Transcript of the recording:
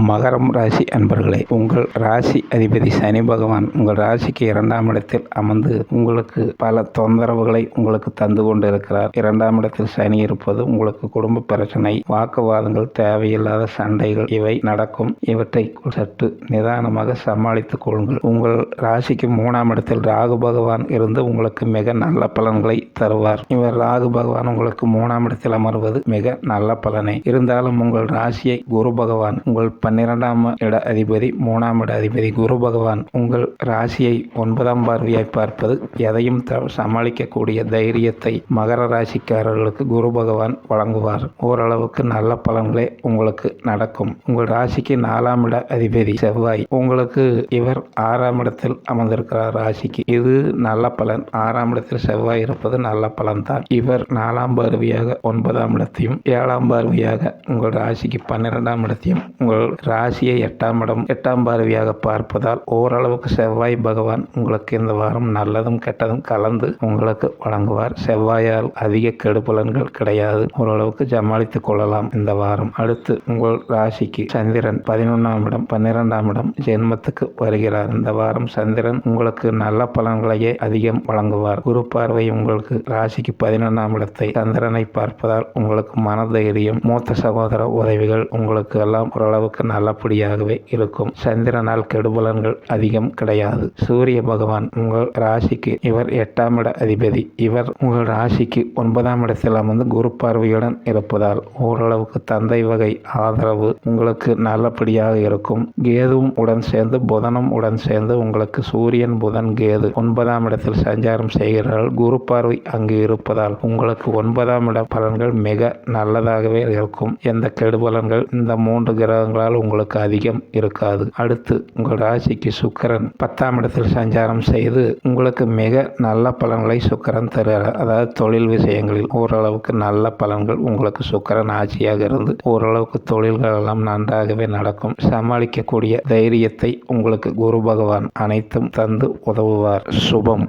மகரம் ராசி அன்பர்களே, உங்கள் ராசி அதிபதி சனி பகவான் உங்கள் ராசிக்கு 2ஆம் இடத்தில் அமர்ந்து உங்களுக்கு பல தொந்தரவுகளை உங்களுக்கு தந்து கொண்டிருக்கிறார். 2ஆம் இடத்தில் சனி இருப்பது உங்களுக்கு குடும்ப பிரச்சனை, வாக்குவாதங்கள், தேவையில்லாத சண்டைகள் இவை நடக்கும். இவற்றை சற்று நிதானமாக சமாளித்துக் கொள்ளுங்கள். உங்கள் ராசிக்கு 3ஆம் இடத்தில் ராகு பகவான் இருந்து உங்களுக்கு மிக நல்ல பலன்களை தருவார். இவர் ராகு பகவான் உங்களுக்கு 3ஆம் இடத்தில் அமர்வது மிக நல்ல பலனை. இருந்தாலும் உங்கள் ராசியை குரு பகவான் உங்கள் 12ஆம் இட அதிபதி 3ஆம் இட அதிபதி குரு பகவான் உங்கள் ராசியை 9ஆம் பார்வையாய் பார்ப்பது எதையும் சமாளிக்கக்கூடிய தைரியத்தை மகர ராசிக்காரர்களுக்கு குரு பகவான் வழங்குவார். ஓரளவுக்கு நல்ல பலன்களே உங்களுக்கு நடக்கும். உங்கள் ராசிக்கு 4ஆம் இட அதிபதி செவ்வாய் உங்களுக்கு இவர் 6ஆம் இடத்தில் அமர்ந்திருக்கிறார். ராசிக்கு இது நல்ல பலன். 6ஆம் இடத்தில் செவ்வாய் இருப்பது நல்ல பலன் தான். இவர் 4ஆம் பார்வையாக 9ஆம் இடத்தையும் 7ஆம் பார்வையாக உங்கள் ராசிக்கு 12ஆம் இடத்தையும் உங்கள் ராசியை 8ஆம் பார்வையாக பார்ப்பதால் ஓரளவுக்கு செவ்வாய் பகவான் உங்களுக்கு இந்த வாரம் நல்லதும் கெட்டதும் கலந்து உங்களுக்கு வழங்குவார். செவ்வாயால் அதிக கெடுபலன்கள் கிடையாது. ஓரளவுக்கு சமாளித்துக் கொள்ளலாம் இந்த வாரம். அடுத்து உங்கள் ராசிக்கு சந்திரன் 11ஆம் இடம் 12ஆம் இடம் ஜென்மத்துக்கு வருகிறார். இந்த வாரம் சந்திரன் உங்களுக்கு நல்ல பலன்களையே அதிகம் வழங்குவார். குரு பார்வை உங்களுக்கு ராசிக்கு 11ஆம் இடத்தை சந்திரனை பார்ப்பதால் உங்களுக்கு மனதைரியம், மூத்த சகோதர உதவிகள் உங்களுக்கு எல்லாம் ஓரளவுக்கு நல்லபடியாகவே இருக்கும். சந்திரனால் கெடுபலன்கள் அதிகம் கிடையாது. சூரிய பகவான் உங்கள் ராசிக்கு இவர் 8ஆம் இட அதிபதி. இவர் உங்கள் ராசிக்கு 9ஆம் இடத்தில் அமர்ந்து குரு பார்வையுடன் இருப்பதால் ஓரளவுக்கு தந்தை வகை ஆதரவு உங்களுக்கு நல்லபடியாக இருக்கும். கேதுவும் உடன் சேர்ந்து புதனும் உடன் சேர்ந்து உங்களுக்கு சூரியன் புதன் கேது 9ஆம் இடத்தில் சஞ்சாரம் செய்கிறார்கள். குரு பார்வை அங்கு இருப்பதால் உங்களுக்கு 9ஆம் இட பலன்கள் மிக நல்லதாகவே இருக்கும். எந்த கெடுபலன்கள் இந்த 3 கிரகங்களால் உங்களுக்கு அதிகம் இருக்காது. அடுத்து உங்கள் ராசிக்கு சுக்கிரன் 10ஆம் இடத்தில் சஞ்சாரம் செய்து உங்களுக்கு மிக நல்ல பலன்களை சுக்கிரன் தருகிறார். அதாவது தொழில் விஷயங்களில் ஓரளவுக்கு நல்ல பலன்கள் உங்களுக்கு சுக்கிரன் ஆட்சியாக இருந்து ஓரளவுக்கு தொழில்கள் எல்லாம் நன்றாகவே நடக்கும். சமாளிக்கக்கூடிய தைரியத்தை உங்களுக்கு குரு பகவான் அனைத்தும் தந்து உதவுவார். சுபம்.